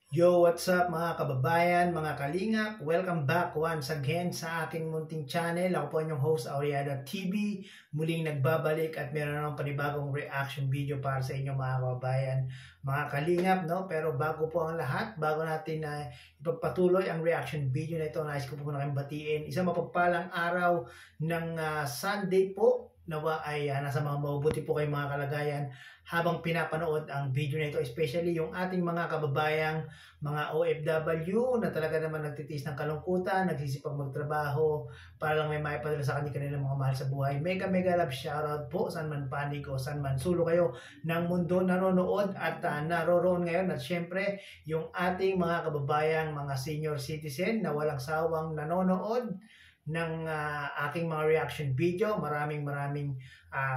Yo, what's up mga kababayan, mga kalingap? Welcome back once again sa aking munting channel. Ako po inyong host, Auriada TV. Muling nagbabalik at meron ng panibagong reaction video para sa inyo mga kababayan, mga kalingap, no? Pero bago po ang lahat, bago natin ipagpatuloy ang reaction video na ito, nais ko po na kayong batiin. Isang mapagpalang araw ng Sunday po. Nawa ay nasa mga mabuti po kayong mga kalagayan habang pinapanood ang video na ito, especially yung ating mga kababayang mga OFW na talaga naman nagtitiis ng kalungkutan, nagsisipag magtrabaho para lang may maipadala sa kanilang mga mahal sa buhay. Mega love shoutout po saan man panig o saan man sulo kayo ng mundo nanonood at naroroon ngayon. At syempre yung ating mga kababayang mga senior citizen na walang sawang nanonood ng aking mga reaction video. Maraming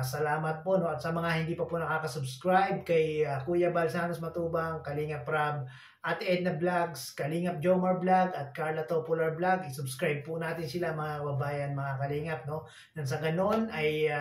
salamat po, no? At sa mga hindi pa po nakaka-subscribe kay Kuya Balsanos Matubang, Kalingap Rab, Ate Edna Vlogs, Kalingap Jomar Vlog at Carla Topular Vlog, i-subscribe po natin sila mga kababayan, mga kalingap, no? Nang sa ganon ay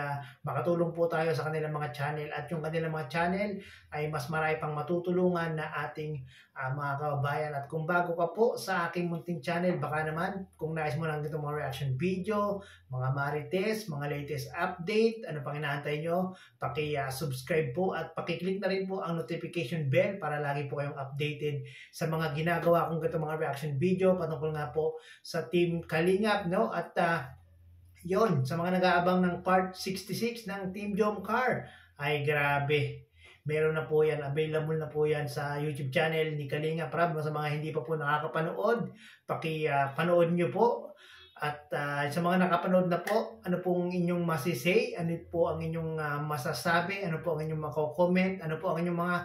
makatulong po tayo sa kanilang mga channel at yung kanilang mga channel ay mas marami pang matutulungan na ating mga kababayan. At kung bago ka po sa aking munting channel, baka naman kung nais mo lang dito mga reaction video, mga marites, mga latest update, ano pang inaantay nyo, paki-subscribe po at paki-click na rin po ang notification bell para lagi po kayong updated sa mga ginagawa kong ganito mga reaction video patungkol nga po sa Team Kalingap, no? At yon, sa mga nag-aabang ng part 66 ng Team Jomcar, ay grabe. Meron na po yan, available na po yan sa YouTube channel ni Kalingap Rab. Sa mga hindi pa po nakakapanood, paki-panood nyo po. At sa mga nakapanood na po, ano pong inyong masisay, ano po ang inyong masasabi, ano po ang inyong mako-comment, ano po ang inyong mga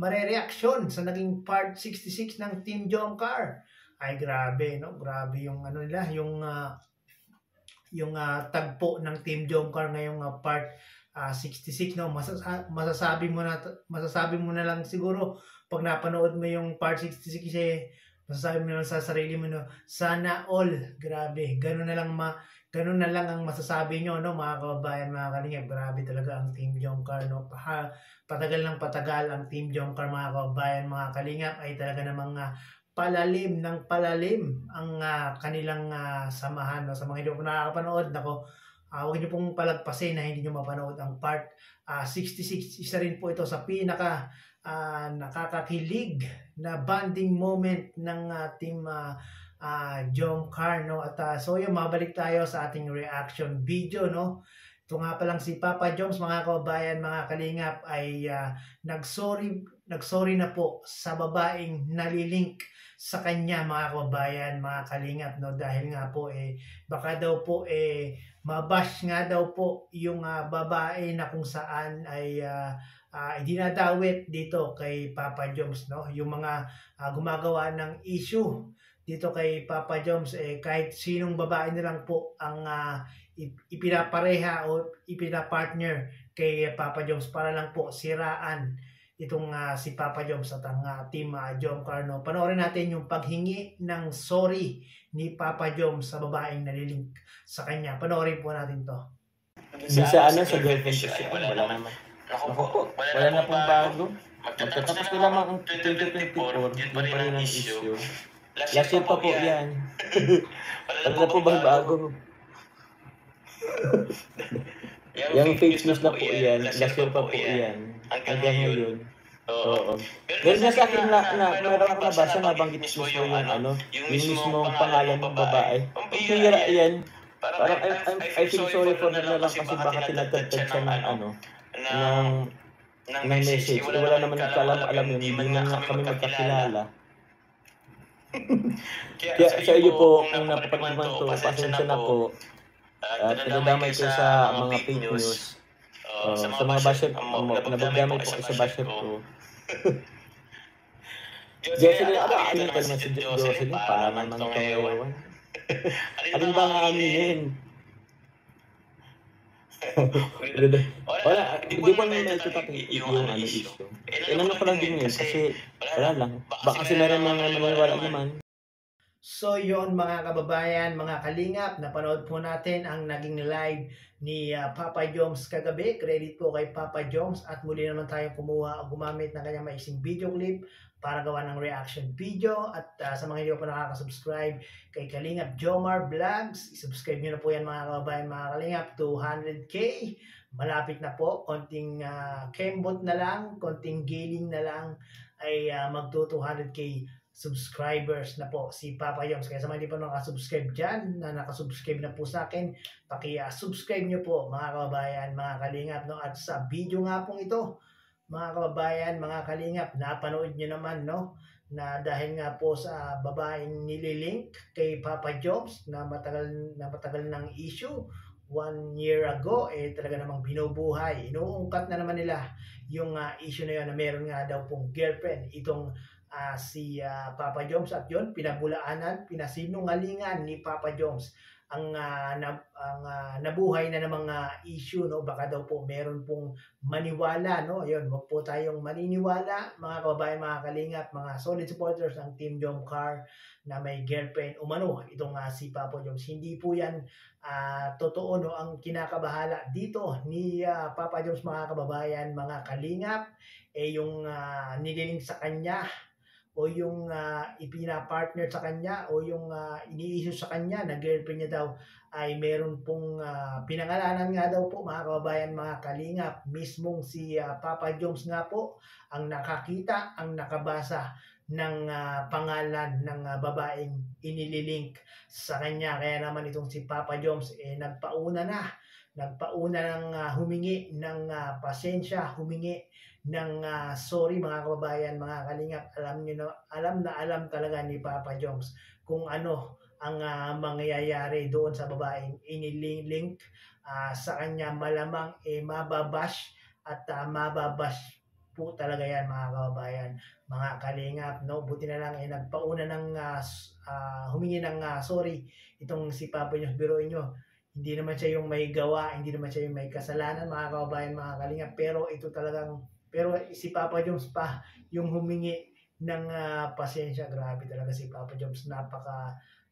marereaksyon sa naging part 66 ng Team Jomcar. Ay grabe, no? Grabe yung ano nila, yung tagpo ng Team Jomcar ngayong part 66, no? Masasabi mo na lang siguro pag napanood mo yung part 66 eh, masasabi mo na lang sa sarili mo, no, sana all. Grabe, ganun na lang ang masasabi nyo, no, mga kababayan, mga kalingap. Grabe talaga ang Team Jomcar, no? Patagal ng patagal ang Team Jomcar, mga kababayan, mga kalingap, ay talaga namang palalim ng palalim ang kanilang samahan, no? Sa mga hindi po nakakapanood, nako, huwag niyo pong palagpasin na hindi niyo mapanood ang part 66. Isa rin po ito sa pinaka nakakakilig na bonding moment ng Team Jomcar, no? At so yung mabalik tayo sa ating reaction video, no? Ito nga palang si Papa Joms, mga kababayan, mga kalingap, ay nagsorry na po sa babaeng nalilink sa kanya, mga kababayan, mga kalingap, no? Dahil nga po baka daw po mabash nga daw po yung babae na kung saan ay dinadawit dito kay Papa Joms, no? Yung mga gumagawa ng issue dito kay Papa Joms, kahit sinong babae nilang po ang ipinapareha o ipinapartner kay Papa Joms para lang po siraan itong si Papa Joms at ang Team Jomcar, no? Panoorin natin yung paghingi ng sorry ni Papa Joms sa babaeng nalilink sa kanya. Panoorin po natin to. Sa girlfriend ko siya, wala naman. Ako po, wala na pong bago. Magtatapos na lamang ang 2024, yun pa rin ang issue. Last year pa po yan. Wala na po bang bago? Yung fake news na po yan, last year pa po yan. Hanggang ngayon. Oo. Meron na sa akin na meron ako nabasa na banggit mismo yung yung mismong pangalan ng babae. Ang pira yan. Parang I feel sorry for her na lang kasi baka tinatagtag siya ng message. Wala naman alam yun, hindi na nga kami magkakilala. Kaya sa iyo po, kung napapagman to, pasensya na po. At nadadamay ko sa mga fake news. Sa mga basher, nabagdamay po sa basher ko. Jocelyn, akin ka naman si Jocelyn, para naman itong ewan. Alin ba nga aminin? Wala, di ko naman nakikita yung issue. Inano ko lang din yun kasi wala lang. Baka kasi meron mga maniwala naman. So yon mga kababayan, mga kalingap, napanood po natin ang naging live ni Papa Joms kagabi. Credit po kay Papa Joms at muli naman tayo kumuha o gumamit ng kanyang maising video clip para gawa ng reaction video. At sa mga hindi po nakaka-subscribe kay Kalingap Jomar Vlogs, isubscribe nyo na po yan mga kababayan, mga kalingap. 200k, malapit na po, konting kembot na lang, konting giling na lang ay magto 200k subscribers na po si Papa Joms. Kaya sa mga hindi pa nakasubscribe dyan, na nakasubscribe na po sa akin, paki-subscribe nyo po mga kababayan, mga kalingap. No? At sa video nga pong ito, mga kababayan, mga kalingap, napanood nyo naman, no? Na dahil nga po sa babaeng nililink kay Papa Joms na matagal ng issue, 1 year ago, talaga namang binubuhay. Inuungkat na naman nila yung issue na yun na meron nga daw pong girlfriend itong si Papa Joms, at yun pinabulaanan, pinasinungalingan ni Papa Joms ang nabuhay na ng mga issue, no? Baka daw po meron pong maniwala, no? Ayun, wag po tayong maniniwala mga kababayan, mga kalingap, mga solid supporters ng Team Jomcar na may girlfriend umano itong si Papa Joms. Hindi po yan totoo, no? Ang kinakabahala dito ni Papa Joms, mga kababayan, mga kalingap, yung nililing sa kanya o yung ipina-partner sa kanya o yung ini-issue sa kanya na girlfriend niya daw ay meron pong pinangalanan nga daw po mga kababayan, mga kalingap. Mismong si Papa Joms nga po ang nakakita, ang nakabasa ng pangalan ng babaeng inililink sa kanya. Kaya naman itong si Papa Joms nagpauna ng humingi ng pasensya, humingi ng sorry mga kababayan, mga kalingap. Alam na alam talaga ni Papa Joms kung ano ang mangyayari doon sa babaeng inilink sa kanya. Malamang mababash at mababash po talaga yan mga kababayan, mga kalingap, no? Buti na lang nagpauna ng humingi ng sorry itong si Papa Joms. Biruin nyo, hindi naman siya yung may gawa, hindi naman siya yung may kasalanan mga kababayan, mga kalingap, pero si Papa Joms pa yung humingi ng pasensya. Grabe talaga si Papa Joms,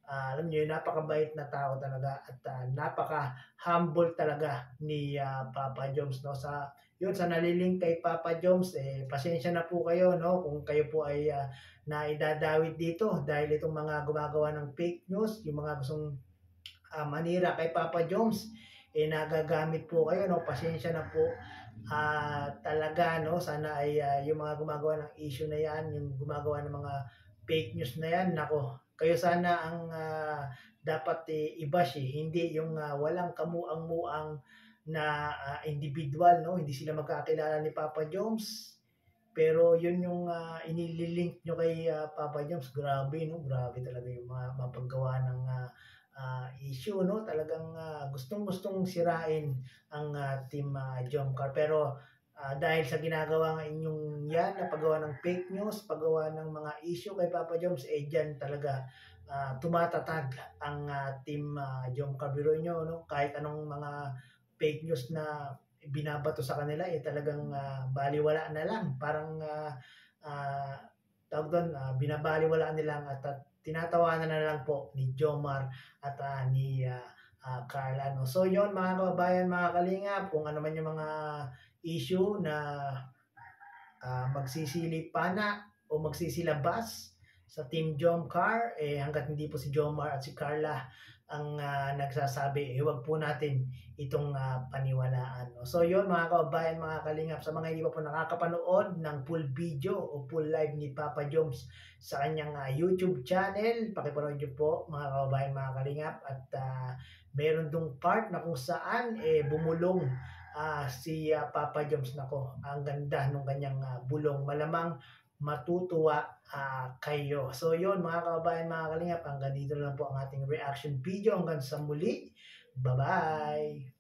alam niyo, napakabait na tao talaga at napaka-humble talaga ni Papa Joms, no? Sa nalilink kay Papa Joms, pasensya na po kayo, no? Kung kayo po ay naidadawit dito dahil itong mga gumagawa ng fake news, yung mga gustong manira kay Papa Joms, nagagamit po kayo, no? Pasensya na po talaga, no? Sana ay yung mga gumagawa ng issue na yan, yung gumagawa ng mga fake news na yan, nako, kayo sana ang dapat i-bash, hindi yung walang kamuang-muang na individual, no? Hindi sila magkakilala ni Papa Joms, pero yun yung inililink nyo kay Papa Joms. Grabe, no? Grabe talaga yung mga mapaggawa ng issue, no? Talagang gustong-gustong sirain ang Team Jomcar. Pero dahil sa ginagawa ng inyong yan, na paggawa ng fake news, paggawa ng mga issue kay Papa Joms, dyan talaga tumatatag ang Team Jomcar. Biruin nyo, no? Kahit anong mga fake news na binabato sa kanila, talagang baliwala na lang. Parang tawag doon, binabaliwala nilang at tinatawanan na lang po ni Jomar at ni Carla, no? So yon mga kababayan, mga kalingap, kung ano man yung mga issue na magsisilipana o magsisilabas sa Team Jomcar, hanggat hindi po si Jomar at si Carla ang nagsasabi, huwag po natin itong paniwalaan, no? So yun mga kababayan, mga kalingap, sa mga hindi pa po nakakapanood ng full video o full live ni Papa Joms sa kanyang YouTube channel, pakipanood nyo po mga kababayan, mga kalingap. At meron dong part na kung saan bumulong si Papa Joms. Nako, ang ganda nung kanyang bulong. Malamang matutuwa kayo. So yun mga kababayan, mga kalingap, hanggang dito lang po ang ating reaction video. Hanggang sa muli, bye-bye!